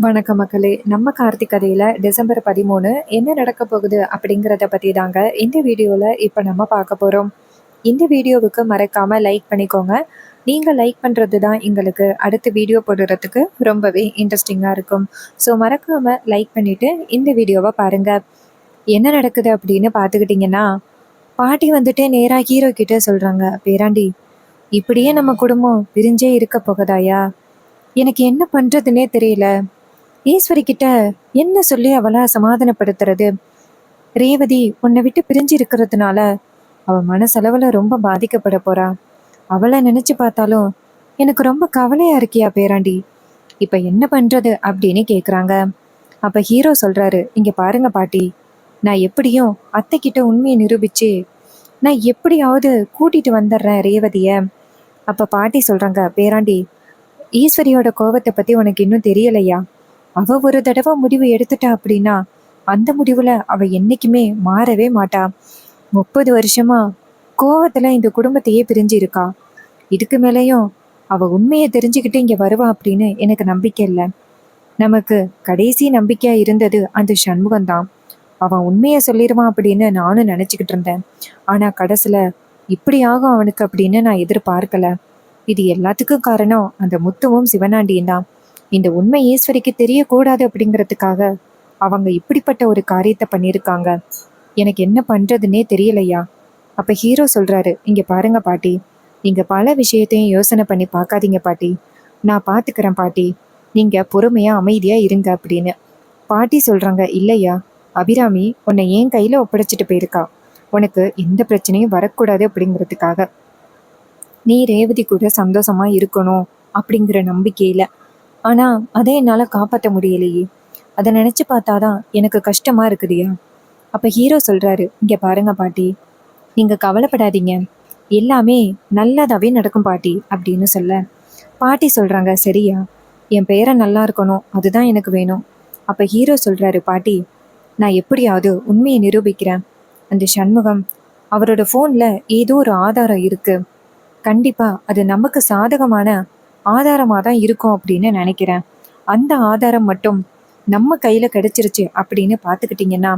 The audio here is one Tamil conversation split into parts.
வணக்கம் மக்களே! நம்ம கார்த்திக் கதையில டிசம்பர் 13 என்ன நடக்க போகுது அப்படிங்கிறத பத்தி தாங்க இந்த வீடியோல இப்ப நம்ம பார்க்க போறோம். இந்த வீடியோவுக்கு மறக்காம லைக் பண்ணிக்கோங்க. நீங்க லைக் பண்றது தான் எங்களுக்கு அடுத்த வீடியோ போடுறதுக்கு ரொம்பவே இன்ட்ரெஸ்டிங்கா இருக்கும். ஸோ மறக்காம லைக் பண்ணிட்டு இந்த வீடியோவ பாருங்க. என்ன நடக்குது அப்படின்னு பார்த்துக்கிட்டிங்கன்னா, பாட்டி வந்துட்டு நேரா ஹீரோ கிட்ட சொல்றாங்க, "பேராண்டி, இப்படியே நம்ம குடும்பம் பிரிஞ்சே இருக்க போகுதாயா? எனக்கு என்ன பண்றதுன்னே தெரியல. ஈஸ்வரி கிட்ட என்ன சொல்லி அவளை சமாதானப்படுத்துறது? ரேவதி உன்னை விட்டு பிரிஞ்சு இருக்கிறதுனால அவ மனசளவுல ரொம்ப பாதிக்கப்பட போறா. அவளை நினைச்சு பார்த்தாலும் எனக்கு ரொம்ப கவலையா இருக்கியா பேராண்டி. இப்ப என்ன பண்றது அப்படின்னு கேக்குறாங்க. அப்ப ஹீரோ சொல்றாரு, இங்க பாருங்க பாட்டி, நான் எப்படியும் அத்தை கிட்ட உண்மையை நிரூபிச்சு நான் எப்படியாவது கூட்டிட்டு வந்துடுறேன் ரேவதிய. அப்ப பாட்டி சொல்றாங்க, பேராண்டி, ஈஸ்வரியோட கோவத்தை பத்தி உனக்கு இன்னும் தெரியலையா? அவ ஒரு தடவை முடிவு எடுத்துட்டா அப்படின்னா அந்த முடிவுல அவ என்னைக்குமே மாறவே மாட்டா. 30 வருஷமா கோவத்துல இந்த குடும்பத்தையே பிரிஞ்சு இருக்கா. இதுக்கு மேலேயும் அவ உண்மையை தெரிஞ்சுக்கிட்டு இங்க வருவா அப்படின்னு எனக்கு நம்பிக்கை இல்லை. நமக்கு கடைசி நம்பிக்கையா இருந்தது அந்த சண்முகம்தான். அவன் உண்மையை சொல்லிடுவான் அப்படின்னு நானும் நினைச்சுக்கிட்டு இருந்தேன். ஆனா கடைசியில இப்படி ஆகும் அவனுக்கு அப்படின்னு நான் எதிர்பார்க்கல. இது எல்லாத்துக்கும் காரணம் அந்த முத்துவும் சிவனாண்டியும் தான். இந்த உண்மை ஈஸ்வரிக்கு தெரியக்கூடாது அப்படிங்கிறதுக்காக அவங்க இப்படிப்பட்ட ஒரு காரியத்தை பண்ணியிருக்காங்க. எனக்கு என்ன பண்றதுன்னே தெரியலையா. அப்ப ஹீரோ சொல்றாரு, இங்க பாருங்க பாட்டி, நீங்க பல விஷயத்தையும் யோசனை பண்ணி பார்க்காதீங்க பாட்டி. நான் பாத்துக்கிறேன் பாட்டி. நீங்க பொறுமையா அமைதியா இருங்க அப்படின்னு. பாட்டி சொல்றாங்க, இல்லையா, அபிராமி உன்னை என் கையில ஒப்படைச்சிட்டு போயிருக்கா. உனக்கு எந்த பிரச்சனையும் வரக்கூடாது அப்படிங்கிறதுக்காக. நீ ரேவதி கூட சந்தோஷமா இருக்கணும் அப்படிங்கிற நம்பிக்கையில. ஆனா அதை என்னால காப்பாற்ற முடியலையே. அதை நினைச்சு பார்த்தாதான் எனக்கு கஷ்டமா இருக்குதுயா. அப்ப ஹீரோ சொல்றாரு, இங்க பாருங்க பாட்டி, நீங்க கவலைப்படாதீங்க, எல்லாமே நல்லதாவே நடக்கும் பாட்டி அப்படின்னு சொல்ல, பாட்டி சொல்றாங்க, சரியா, என் பேரன் நல்லா இருக்கணும், அதுதான் எனக்கு வேணும். அப்ப ஹீரோ சொல்றாரு, பாட்டி, நான் எப்படியாவது உண்மையை நிரூபிக்கிறேன். அந்த சண்முகம், அவரோட போன்ல ஏதோ ஒரு ஆதாரம் இருக்கு. கண்டிப்பா அது நமக்கு சாதகமான ஆதாரமா தான் இருக்கும் அப்படின்னு நினைக்கிறேன். அந்த ஆதாரம் மட்டும் நம்ம கையில கிடைச்சிருச்சு அப்படின்னு பாத்துக்கிட்டீங்கன்னா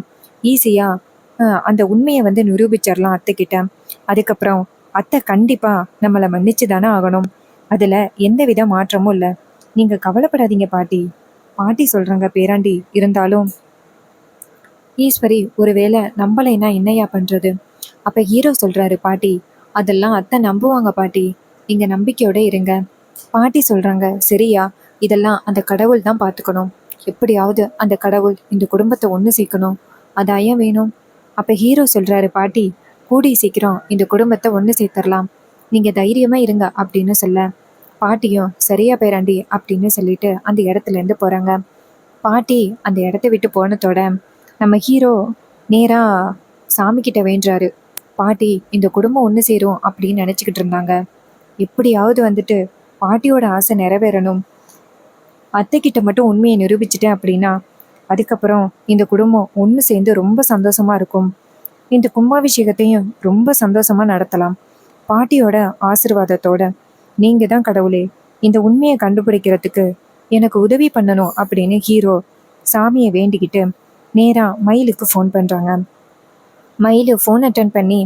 ஈஸியா அந்த உண்மையை வந்து நிரூபிச்சிடலாம் அத்தை கிட்ட. அதுக்கப்புறம் அத்தை கண்டிப்பா நம்மளை மன்னிச்சு தானே ஆகணும். அதுல எந்த வித மாற்றமும் இல்லை. நீங்க கவலைப்படாதீங்க பாட்டி. பாட்டி சொல்றாங்க, பேராண்டி, இருந்தாலும் ஈஸ்வரி ஒருவேளை நம்பலைன்னா என்னையா பண்றது? அப்ப ஹீரோ சொல்றாரு, பாட்டி, அதெல்லாம் அத்தை நம்புவாங்க பாட்டி, நீங்க நம்பிக்கையோட இருங்க. பாட்டி சொல்றாங்க, சரியா, இதெல்லாம் அந்த கடவுள் தான் பார்த்துக்கணும். எப்படியாவது அந்த கடவுள் இந்த குடும்பத்தை ஒன்று சேர்க்கணும். அதாயம் வேணும். அப்ப ஹீரோ சொல்றாரு, பாட்டி, கூடி சீக்கிரம் இந்த குடும்பத்தை ஒன்று சேர்த்துடலாம். நீங்க தைரியமா இருங்க அப்படின்னு சொல்ல, பாட்டியும் சரியா பேராண்டி அப்படின்னு சொல்லிட்டு அந்த இடத்துல இருந்து போறாங்க. பாட்டி அந்த இடத்த விட்டு போனதோட நம்ம ஹீரோ நேரா சாமி கிட்ட வேண்டுறாரு. பாட்டி இந்த குடும்பம் ஒன்று சேரும் அப்படின்னு நினச்சிக்கிட்டு இருந்தாங்க. எப்படியாவது வந்துட்டு பாட்டியோட ஆசை நிறைவேறணும். அத்தை கிட்ட மட்டும் உண்மையை நிரூபிச்சிட்டேன் அப்படின்னா அதுக்கப்புறம் இந்த குடும்பம் ஒன்று சேர்ந்து ரொம்ப சந்தோஷமா இருக்கும். இந்த கும்பாபிஷேகத்தையும் ரொம்ப சந்தோஷமா நடத்தலாம். பாட்டியோட ஆசிர்வாதத்தோட. நீங்க தான் கடவுளே, இந்த உண்மையை கண்டுபிடிக்கிறதுக்கு எனக்கு உதவி பண்ணணும் அப்படின்னு ஹீரோ சாமியை வேண்டிக்கிட்டு நேரா மயிலுக்கு ஃபோன் பண்றாங்க. மயிலு ஃபோன் அட்டன் பண்ணி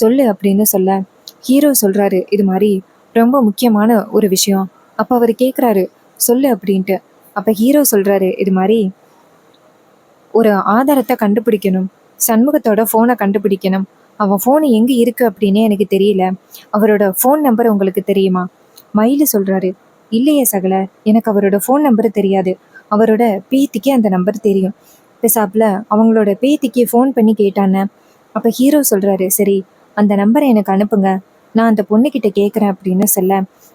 சொல்லு அப்படின்னு சொல்ல, ஹீரோ சொல்றாரு, இது மாதிரி ரொம்ப முக்கியமான ஒரு விஷயம். அப்ப அவர் கேட்குறாரு, சொல்லு அப்படின்ட்டு. அப்ப ஹீரோ சொல்றாரு, இது மாதிரி ஒரு ஆதாரத்தை கண்டுபிடிக்கணும். சண்முகத்தோட ஃபோனை கண்டுபிடிக்கணும். அவன் ஃபோனு எங்கே இருக்கு அப்படின்னே எனக்கு தெரியல. அவரோட ஃபோன் நம்பர் உங்களுக்கு தெரியுமா? மயிலு சொல்றாரு, இல்லையே சகல, எனக்கு அவரோட ஃபோன் நம்பர் தெரியாது. அவரோட பேத்திக்கு அந்த நம்பர் தெரியும். பெசாப்ல அவங்களோட பேத்திக்கு ஃபோன் பண்ணி கேட்டானே. அப்ப ஹீரோ சொல்றாரு, சரி, அந்த நம்பரை எனக்கு அனுப்புங்க, நான் அந்த பொண்ணுகிட்ட கேட்குறேன் அப்படின்னு சொல்ல,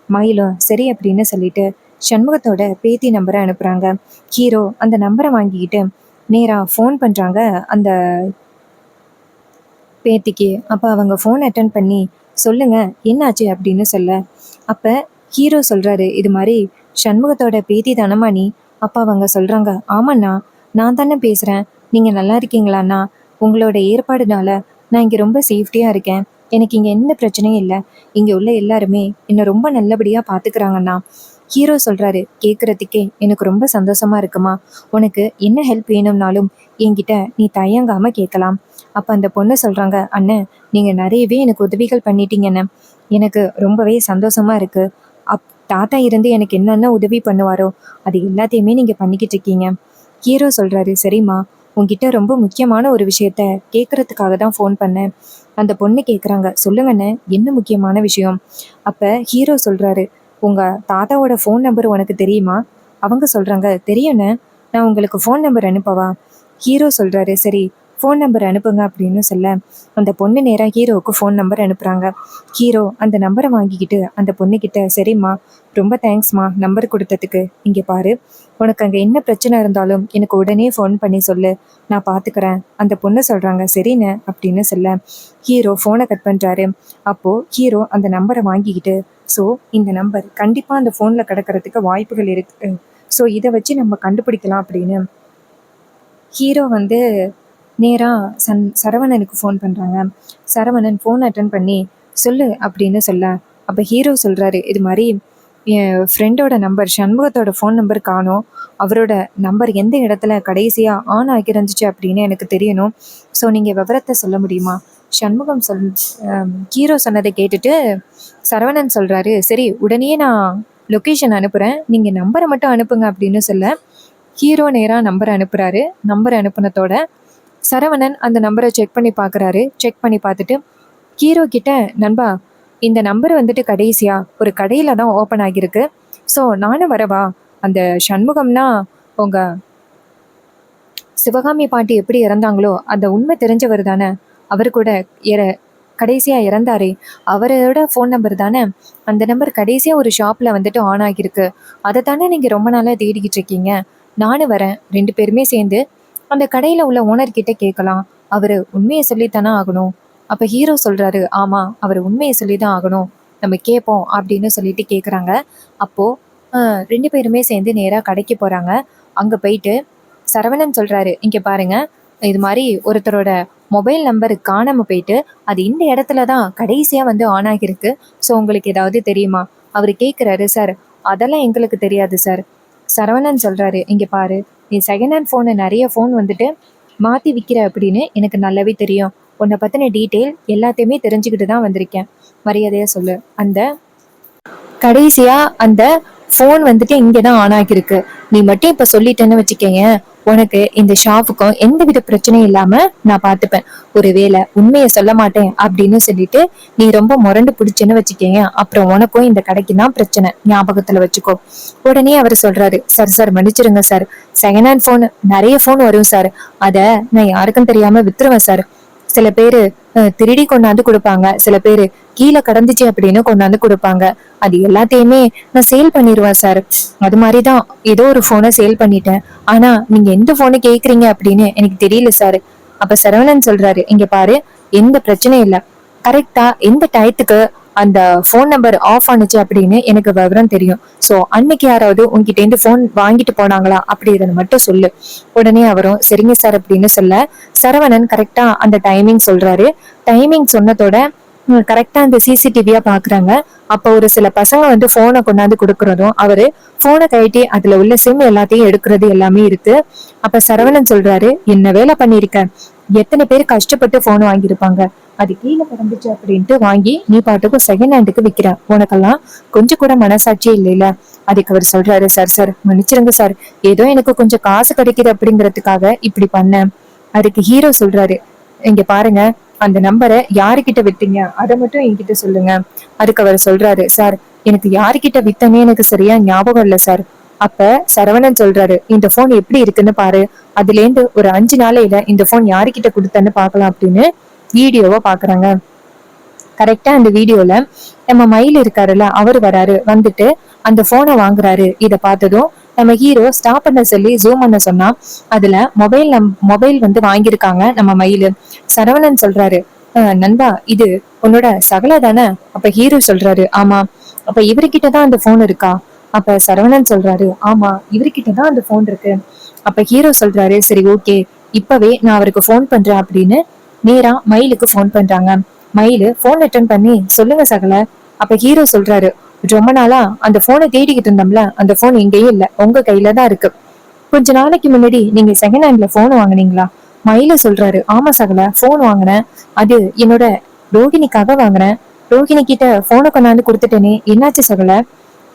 மயிலும் சரி அப்படின்னு சொல்லிட்டு சண்முகத்தோட பேத்தி நம்பரை அனுப்புறாங்க. ஹீரோ அந்த நம்பரை வாங்கிக்கிட்டு நேரா ஃபோன் பண்றாங்க அந்த பேத்திக்கு. அப்ப அவங்க ஃபோன் அட்டன் பண்ணி, சொல்லுங்க என்னாச்சு அப்படின்னு சொல்ல, அப்ப ஹீரோ சொல்றாரு, இது மாதிரி சண்முகத்தோட பேத்தி தானம்மா நீ? அப்ப அவங்க சொல்றாங்க, ஆமாண்ணா, நான் தானே பேசுறேன். நீங்க நல்லா இருக்கீங்களாண்ணா? உங்களோட ஏற்பாடுனால நான் இங்க ரொம்ப சேஃப்டியா இருக்கேன். எனக்கு இங்க எந்த பிரச்சனையும் இல்லை. இங்க உள்ள எல்லாருமே என்னை ரொம்ப நல்லபடியா பாத்துக்கிறாங்கண்ணா. ஹீரோ சொல்றாரு, கேட்கறதுக்கே எனக்கு ரொம்ப சந்தோஷமா இருக்குமா, உனக்கு என்ன ஹெல்ப் வேணும்னாலும் என்கிட்ட நீ தயங்காம கேட்கலாம். அப்ப அந்த பொண்ணு சொல்றாங்க, அண்ணன் நீங்க நிறையவே எனக்கு உதவிகள் பண்ணிட்டீங்கன்னு, எனக்கு ரொம்பவே சந்தோஷமா இருக்கு. அப் தாத்தா இருந்து எனக்கு என்னென்ன உதவி பண்ணுவாரோ அது எல்லாத்தையுமே நீங்க பண்ணிக்கிட்டு இருக்கீங்க. ஹீரோ சொல்றாரு, சரிம்மா, உன்கிட்ட ரொம்ப முக்கியமான ஒரு விஷயத்த கேட்கறதுக்காக தான் ஃபோன் பண்ணேன். அந்த பொண்ணு கேட்குறாங்க, சொல்லுங்கண்ணே என்ன முக்கியமான விஷயம். அப்ப ஹீரோ சொல்றாரு, உங்க தாத்தாவோட ஃபோன் நம்பர் உனக்கு தெரியுமா? அவங்க சொல்றாங்க, தெரியுண்ணே, நான் உங்களுக்கு ஃபோன் நம்பர் அனுப்பவா? ஹீரோ சொல்றாரு, சரி ஃபோன் நம்பர் அனுப்புங்க அப்படின்னு சொல்ல அந்த பொண்ணு நேராக ஹீரோவுக்கு ஃபோன் நம்பர் அனுப்புறாங்க. ஹீரோ அந்த நம்பரை வாங்கிக்கிட்டு அந்த பொண்ணுக்கிட்ட, சரிம்மா, ரொம்ப தேங்க்ஸ்மா நம்பர் கொடுத்ததுக்கு. இங்கே பாரு, உனக்கு அங்கே என்ன பிரச்சனை இருந்தாலும் எனக்கு உடனே ஃபோன் பண்ணி சொல்லு, நான் பார்த்துக்கிறேன். அந்த பொண்ணு சொல்கிறாங்க, சரிண்ணே அப்படின்னு சொல்ல ஹீரோ ஃபோனை கட் பண்ணுறாரு. அப்போது ஹீரோ அந்த நம்பரை வாங்கிக்கிட்டு, ஸோ இந்த நம்பர் கண்டிப்பாக அந்த ஃபோனில் கிடக்கிறதுக்கு வாய்ப்புகள் இருக்குது, ஸோ இதை வச்சு நம்ம கண்டுபிடிக்கலாம் அப்படின்னு ஹீரோ வந்து நேராக சரவணனுக்கு ஃபோன் பண்ணுறாங்க. சரவணன் ஃபோன் அட்டன் பண்ணி, சொல்லு அப்படின்னு சொல்ல, அப்போ ஹீரோ சொல்கிறாரு, இது மாதிரி என் ஃப்ரெண்டோட நம்பர் சண்முகத்தோட ஃபோன் நம்பர் காணோம், அவரோட நம்பர் எந்த இடத்துல கடைசியாக ஆன் ஆகிருந்துச்சு அப்படின்னு எனக்கு தெரியணும், ஸோ நீங்கள் விவரத்தை சொல்ல முடியுமா? சண்முகம் ஹீரோ சொன்னதை கேட்டுட்டு சரவணன் சொல்கிறாரு, சரி உடனே நான் லொக்கேஷன் அனுப்புகிறேன், நீங்கள் நம்பரை மட்டும் அனுப்புங்க அப்படின்னு சொல்ல ஹீரோ நேராக நம்பரை அனுப்புகிறாரு. நம்பரை அனுப்புனதோட சரவணன் அந்த நம்பரை செக் பண்ணி பார்க்குறாரு. செக் பண்ணி பார்த்துட்டு ஹீரோ கிட்ட, நண்பா, இந்த நம்பர் வந்துட்டு கடைசியாக ஒரு கடையில் தான் ஓப்பன் ஆகியிருக்கு, ஸோ நானும் வரவா? அந்த சண்முகம்னா உங்கள் சிவகாமி பாட்டி எப்படி இறந்தாங்களோ அந்த உண்மை தெரிஞ்சவர் தானே, அவர் கூட கடைசியாக இறந்தாரே அவரோட ஃபோன் நம்பர் தானே, அந்த நம்பர் கடைசியாக ஒரு ஷாப்பில் வந்துட்டு ஆன் ஆகியிருக்கு, அதை தானே நீங்கள் ரொம்ப நாளாக தேடிக்கிட்டு இருக்கீங்க, நானும் வரேன், 2 பேருமே சேர்ந்து அந்த கடையில் உள்ள ஓனர்கிட்ட கேட்கலாம், அவர் உண்மையை சொல்லித்தானே ஆகணும். அப்போ ஹீரோ சொல்கிறாரு, ஆமாம், அவர் உண்மையை சொல்லி தான் ஆகணும், நம்ம கேட்போம் அப்படின்னு சொல்லிட்டு கேட்குறாங்க. அப்போது 2 பேருமே சேர்ந்து நேராக கடைக்கு போகிறாங்க. அங்கே போயிட்டு சரவணன் சொல்கிறாரு, இங்கே பாருங்க, இது மாதிரி ஒருத்தரோட மொபைல் நம்பர் காணாமல் போயிட்டு அது இந்த இடத்துல தான் கடைசியாக வந்து ஆன் ஆகியிருக்கு, ஸோ உங்களுக்கு ஏதாவது தெரியுமா? அவர் கேட்குறாரு, சார் அதெல்லாம் எங்களுக்கு தெரியாது சார். சரவணன் சொல்கிறாரு, இங்கே பாரு, நீ செகண்ட் ஹேண்ட் ஃபோனு நிறைய ஃபோன் வந்துட்டு மாற்றி விற்கிற அப்படின்னு எனக்கு நல்லாவே தெரியும், உன்னை பற்றின டீட்டெயில் எல்லாத்தையுமே தெரிஞ்சுக்கிட்டு தான் வந்திருக்கேன், மரியாதையாக சொல்லு. அந்த கடைசியாக அந்த ஃபோன் வந்துட்டு இங்கே தான் ஆன் ஆகியிருக்கு, நீ மட்டும் இப்போ சொல்லிட்டேன்னு வச்சுக்கேங்க, உனக்கு இந்த ஷாப்புக்கும் எந்த வித பிரச்சனையும் இல்லாம நான் பார்த்துப்பேன். ஒருவேளை உண்மையை சொல்ல மாட்டேன் அப்படின்னு சொல்லிட்டு நீ ரொம்ப முரண்டு பிடிச்சேன்னு வச்சுக்கேங்க, அப்புறம் உனக்கும் இந்த கடைக்கு தான் பிரச்சனை, ஞாபகத்துல வச்சுக்கோ. உடனே அவர் சொல்றாரு, சார் சார் மன்னிச்சிருங்க சார், செகண்ட் ஹேண்ட் ஃபோன் நிறைய ஃபோன் வரும் சார், அதை நான் யாருக்கும் தெரியாம வித்துருவேன் சார். சில பேரு திருடி கொண்டாந்து கொடுப்பாங்க, சில பேரு கீழே கடந்துச்சு அப்படின்னு கொண்டாந்து கொடுப்பாங்க, அது எல்லாத்தையுமே நான் சேல் பண்ணிடுவேன் சார். அது மாதிரிதான் ஏதோ ஒரு போனை சேல் பண்ணிட்டேன், ஆனா நீங்க எந்த போனை கேக்குறீங்க அப்படின்னு எனக்கு தெரியல சார். அப்ப சரவணன் சொல்றாரு, இங்க பாரு, எந்த பிரச்சனையும் இல்லை, கரெக்டா எந்த டயத்துக்கு அந்த ஃபோன் நம்பர் ஆஃப் ஆனிச்சு அப்படின்னு எனக்கு விவரம் தெரியும், ஸோ அன்னைக்கு யாராவது உங்ககிட்ட இருந்து ஃபோன் வாங்கிட்டு போனாங்களா அப்படின்றத மட்டும் சொல்லு. உடனே அவரும் சரிங்க சார் அப்படின்னு சொல்ல சரவணன் கரெக்டா அந்த டைமிங் சொல்றாரு. டைமிங் சொன்னதோட கரெக்டா அந்த சிசிடிவியா பாக்குறாங்க. அப்ப ஒரு சில பசங்க வந்து போனை கொண்டாந்து கொடுக்கறதும் அவரு போனை கழட்டி அதுல உள்ள சிம் எல்லாத்தையும் எடுக்கிறது எல்லாமே இருக்கு. அப்ப சரவணன் சொல்றாரு, என்ன வேலை பண்ணிருக்க, எத்தனை பேர் கஷ்டப்பட்டு போன் வாங்கியிருப்பாங்க, அது கீழே கிடந்துச்சு அப்படின்ட்டு வாங்கி நீ பாட்டுக்கும் செகண்ட் ஹேண்டுக்கு விற்கிற, உனக்கெல்லாம் கொஞ்சம் கூட மனசாட்சியே இல்லைல்ல. அதுக்கு அவர் சொல்றாரு, சார் சார் மன்னிச்சிருங்க சார், ஏதோ எனக்கு கொஞ்சம் காசு கிடைக்குது அப்படிங்கறதுக்காக இப்படி பண்ணேன். அதுக்கு ஹீரோ சொல்றாரு, இங்க பாருங்க, அந்த நம்பரை யாருக்கிட்ட வித்தீங்க அதை மட்டும் என்கிட்ட சொல்லுங்க. அதுக்கு அவர் சொல்றாரு, சார் எனக்கு யாருக்கிட்ட வித்தனே எனக்கு சரியா ஞாபகம் இல்லை சார். அப்ப சரவணன் சொல்றாரு, இந்த போன் எப்படி இருக்குன்னு பாரு, அதுல இருந்து ஒரு 5 நாளையில இந்த போன் யாருக்கிட்ட கொடுத்தன்னு பாக்கலாம் அப்படின்னு வீடியோவை பாக்குறாங்க. கரெக்டா அந்த வீடியோல நம்ம மயில் இருக்காருல்ல, அவர் வராரு, வந்துட்டு அந்த போனை வாங்குறாரு. இதை பார்த்ததும் நம்ம ஹீரோ ஸ்டாப் பண்ண சொல்லி ஜூம் பண்ண சொன்னா அதுல மொபைல் வந்து வாங்கியிருக்காங்க நம்ம மயிலு. சரவணன் சொல்றாரு, நண்பா இது உன்னோட சகல தானே? அப்ப ஹீரோ சொல்றாரு, ஆமா. அப்ப இவர்கிட்டதான் அந்த போன் இருக்கா? அப்ப சரவணன் சொல்றாரு, ஆமா இவர்கிட்டதான் அந்த போன் இருக்கு. அப்ப ஹீரோ சொல்றாரு, சரி ஓகே, இப்பவே நான் அவருக்கு போன் பண்றேன் அப்படின்னு நேரா மயிலுக்கு போன் பண்றாங்க. மயிலு போன் அட்டன் பண்ணி, சொல்லுங்க சகல. அப்ப ஹீரோ சொல்றாரு, ரொம்ப நாளா அந்த போனை தேடிக்கிட்டு இருந்தோம்ல, அந்த போன் எங்கேயும் இல்ல, உங்க கையில தான் இருக்கு. கொஞ்ச நாளைக்கு முன்னாடி நீங்க செகண்ட் ஹேண்ட்ல போன் வாங்குனீங்களா? மயில சொல்றாரு. ஆமா சகல, போன் வாங்கினேன். அது என்னோட ரோகிணிக்காக வாங்கினேன். ரோகிணி கிட்ட போனை கொண்டாந்து கொடுத்துட்டேனே, என்னாச்சு சகல?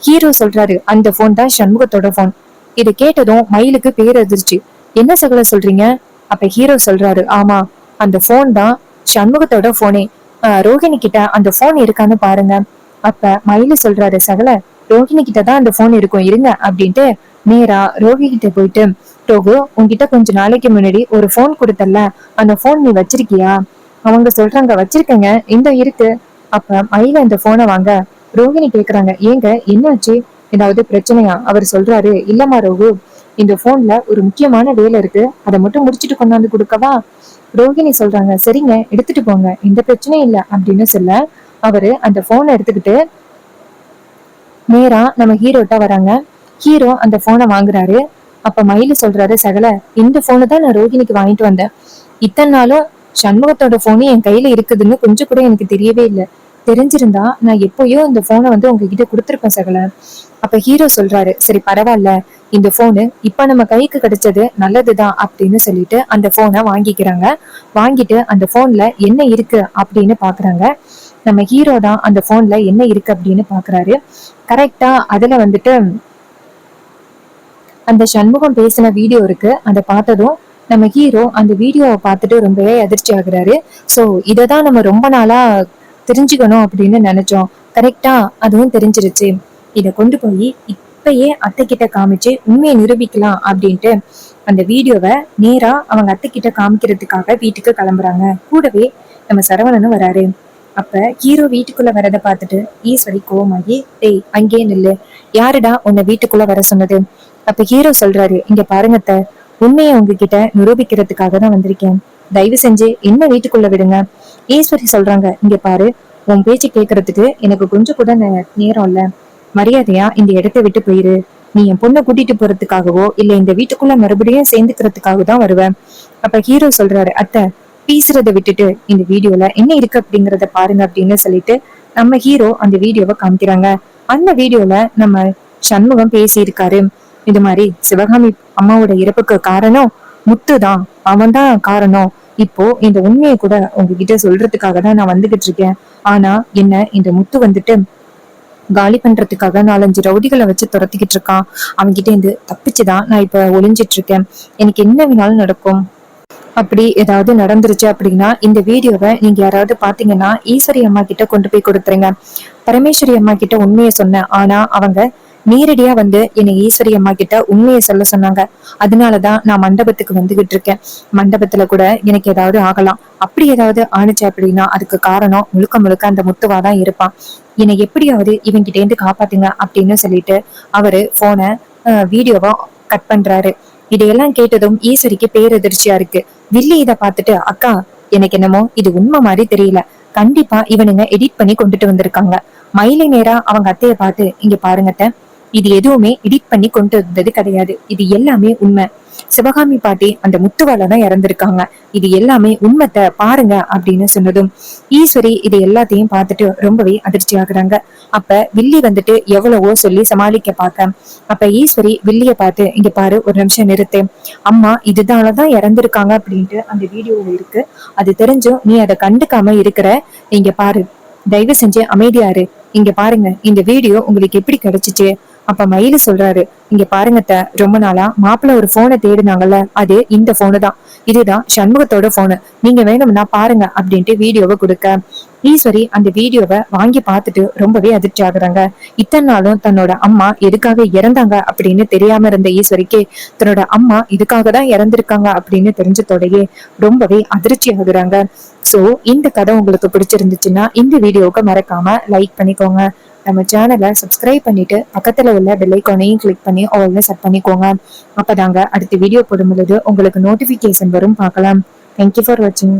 ஹீரோ சொல்றாரு, அந்த போன் தான் சண்முகத்தோட போன். இதை கேட்டதும் மயிலுக்கு பேரதிர்ச்சி. என்ன சகல சொல்றீங்க? அப்ப ஹீரோ சொல்றாரு, ஆமா, அந்த போன் தான் சண்முகத்தோட போனே. ரோஹிணி கிட்ட அந்த போன் இருக்கான்னு பாருங்க. அப்ப மயிலு சொல்றாரு, சகல, ரோஹிணி கிட்ட தான் அந்த போன் இருக்கும், இருங்க அப்படின்ட்டு நேரா ரோஹி கிட்ட போயிட்டு, ரோகு, உன்கிட்ட கொஞ்ச நாளைக்கு முன்னாடி ஒரு போன் கொடுத்தல, அந்த போன் நீ வச்சிருக்கியா? அவங்க சொல்றாங்க, வச்சிருக்கேங்க, இந்த இருக்கு. அப்ப மயில அந்த போனை வாங்க ரோஹிணி கேக்குறாங்க, ஏங்க என்னாச்சு, ஏதாவது பிரச்சனையா? அவர் சொல்றாரு, இல்லம்மா ரோகு, இந்த போன்ல ஒரு முக்கியமான வேலை இருக்கு, அதை மட்டும் முடிச்சுட்டு கொண்டாந்து கொடுக்கவா? ரோஹிணி சொல்றாங்க, சரிங்க, எடுத்துட்டு போங்க, எந்த பிரச்சனையும் இல்ல அப்படின்னு சொல்ல அவரு அந்த போனை எடுத்துக்கிட்டு நேரா நம்ம ஹீரோட்ட வராங்க. ஹீரோ அந்த போனை வாங்குறாரு. அப்ப மயிலு சொல்றாரு, சகல, இந்த போனு தான் நான் ரோஹிணிக்கு வாங்கிட்டு வந்தேன். இத்தனை நாளும் சண்முகத்தோட போனு என் கையில இருக்குதுன்னு கொஞ்சம் கூட எனக்கு தெரியவே இல்லை. தெரிஞ்சிருந்தா நான் எப்பயோ இந்த போனை உங்ககிட்ட கொடுத்துருப்பேன் சகல. அப்ப ஹீரோ சொல்றாரு, சரி பரவாயில்ல, இந்த போனு இப்ப நம்ம கைக்கு கிடைச்சது நல்லதுதான் அப்படின்னு சொல்லிட்டு அந்த போனை வாங்கிக்கிறாங்க. வாங்கிட்டு அந்த போன்ல என்ன இருக்கு அப்படின்னு பாக்குறாங்க. நம்ம ஹீரோ தான் அந்த போன்ல என்ன இருக்கு அப்படின்னு பாக்குறாரு. கரெக்டா அதுல அந்த சண்முகம் பேசின வீடியோ இருக்கு. அதை பார்த்ததும் நம்ம ஹீரோ அந்த வீடியோவை பார்த்துட்டு ரொம்பவே அதிர்ச்சி ஆகுறாரு. சோ இததான் நம்ம ரொம்ப நாளா தெரிஞ்சுக்கணும் அப்படின்னு நினைச்சோம். கரெக்டா அதுவும் தெரிஞ்சிருச்சு. இத கொண்டு போய் இப்பயே அத்தை கிட்ட காமிச்சு உண்மையை நிரூபிக்கலாம் அப்படின்ட்டு அந்த வீடியோவை நேரா அவங்க அத்தை கிட்ட காமிக்கிறதுக்காக வீட்டுக்கு கிளம்புறாங்க. கூடவே நம்ம சரவணனும் வராரு. அப்ப ஹீரோ வீட்டுக்குள்ள வரத பார்த்துட்டு ஈஸ்வரி கோவமாகி, டேய் அங்கேயே நில்லு, யாருடா உன்னை வீட்டுக்குள்ள வர சொன்னது? அப்ப ஹீரோ சொல்றாரு, இங்க பாருங்க அத்தை, உண்மையை உங்ககிட்ட நிரூபிக்கிறதுக்காக தான் வந்திருக்கேன், தயவு செஞ்சு என்ன வீட்டுக்குள்ள விடுங்க. ஈஸ்வரி சொல்றாங்க, இங்க பாரு, உன் பேச்சு கேட்கறதுக்கு எனக்கு கொஞ்சம் கூட நேரம் இல்ல, மரியாதையா இந்த இடத்தை விட்டு போயிரு. நீ என் பொண்ணை கூட்டிட்டு போறதுக்காகவோ இல்ல இந்த வீட்டுக்குள்ள மறுபடியும் சேர்ந்துக்கிறதுக்காக தான் வருவேன். அப்ப ஹீரோ சொல்றாரு, அத்தை பேசுறத விட்டுட்டு இந்த வீடியோல என்ன இருக்கு அப்படிங்கறத பாருங்க அப்படின்னு சொல்லிட்டு நம்ம ஹீரோ அந்த வீடியோவை காமிக்கிறாங்க. அந்த வீடியோல நம்ம சண்முகம் பேசி இருக்காரு. இது மாதிரி சிவகாமி அம்மாவோட இறப்புக்கு காரணம் முத்துதான், அவன் தான் காரணம். இப்போ இந்த உண்மையை கூட உங்ககிட்ட சொல்றதுக்காக தான் நான் வந்துகிட்டு இருக்கேன். ஆனா என்ன இந்த முத்து காலி பண்றதுக்காக 4-5 ரவுடிகளை வச்சு துரத்திக்கிட்டு இருக்கான். அவன்கிட்ட இருந்து தப்பிச்சுதான் நான் இப்ப ஒளிஞ்சிட்டு இருக்கேன். எனக்கு என்ன வேணாலும் நடக்கும். அப்படி ஏதாவது நடந்துருச்சு அப்படின்னா இந்த வீடியோவை நீங்க யாராவது பாத்தீங்கன்னா ஈஸ்வரி அம்மா கிட்ட கொண்டு போய் கொடுத்துருங்க. பரமேஸ்வரி அம்மா கிட்ட உண்மையை சொன்னேன், ஆனா அவங்க நேரடியா என்னை ஈஸ்வரி அம்மா கிட்ட உண்மையை சொல்ல சொன்னாங்க. அதனாலதான் நான் மண்டபத்துக்கு வந்துகிட்டு இருக்கேன். மண்டபத்துல கூட எனக்கு ஏதாவது ஆகலாம். அப்படி ஏதாவது ஆணுச்சு அப்படின்னா அதுக்கு காரணம் முழுக்க முழுக்க அந்த முத்துவாதான் இருப்பான். என்னை எப்படியாவது இவங்கிட்ட இருந்து காப்பாத்துங்க அப்படின்னு சொல்லிட்டு அவரு போனை வீடியோவா கட் பண்றாரு. இதையெல்லாம் கேட்டதும் ஈஸ்வரிக்கு பேரதிர்ச்சியா இருக்கு. வில்லி இத பாத்துட்டு, அக்கா, எனக்கு என்னமோ இது உண்மை மாதிரி தெரியல, கண்டிப்பா இவனுங்க எடிட் பண்ணி கொண்டுட்டு வந்திருக்காங்க. மயிலை நேரா அவங்க அத்தைய பார்த்து, இங்க பாருங்கட்ட, இது எதுவுமே எடிட் பண்ணி கொண்டு வந்தது கிடையாது, இது எல்லாமே உண்மை. சிவகாமி பாட்டி அந்த முத்துவால தான் இறந்திருக்காங்க, இது எல்லாமே உண்மைத்த பாருங்க அப்படின்னு சொன்னதும் ஈஸ்வரி இது எல்லாத்தையும் பார்த்துட்டு ரொம்பவே அதிர்ச்சி ஆகுறாங்க. அப்ப வில்லி எவ்வளவோ சொல்லி சமாளிக்க பார்க்க, அப்ப ஈஸ்வரி வில்லிய பார்த்து, இங்க பாரு, ஒரு நிமிஷம் நிறுத்து, அம்மா இதுதானதான் இறந்திருக்காங்க அப்படின்ட்டு அந்த வீடியோல இருக்கு, அது தெரிஞ்சும் நீ அதை கண்டுக்காம இருக்கிற, இங்க பாரு, தயவு செஞ்சு அமைதியாரு, இங்க பாருங்க இந்த வீடியோ உங்களுக்கு எப்படி கிடைச்சிச்சு? அப்ப மயிலு சொல்றாரு, இங்க பாருங்கத்த, ரொம்ப நாளா மாப்பிள்ள ஒரு போனை தேடினாங்கல்ல, அது இந்த போனு தான், இதுதான் சண்முகத்தோட போனு, நீங்க வேணும்னா பாருங்க அப்படின்ட்டு வீடியோவை கொடுக்க ஈஸ்வரி அந்த வீடியோவை வாங்கி பார்த்துட்டு ரொம்பவே அதிர்ச்சி ஆகுறாங்க. இத்தனை நாளும் தன்னோட அம்மா எதுக்காக இறந்தாங்க அப்படின்னு தெரியாம இருந்த ஈஸ்வரிக்கு தன்னோட அம்மா இதுக்காக தான் இறந்திருக்காங்க அப்படின்னு தெரிஞ்சதோடயே ரொம்பவே அதிர்ச்சி ஆகுறாங்க. சோ இந்த கதை உங்களுக்கு பிடிச்சிருந்துச்சுன்னா இந்த வீடியோவுக்கு மறக்காம லைக் பண்ணிக்கோங்க. நம்ம சேனலை சப்ஸ்கிரைப் பண்ணிட்டு பக்கத்துல உள்ள பெல் ஐகானையும் கிளிக் பண்ணி ஆல்னு செட் பண்ணிக்கோங்க. அப்பதாங்க அடுத்த வீடியோ போடும் பொழுது உங்களுக்கு நோட்டிபிகேஷன் வரும், பார்க்கலாம். தேங்க்யூ ஃபார் வாட்சிங்.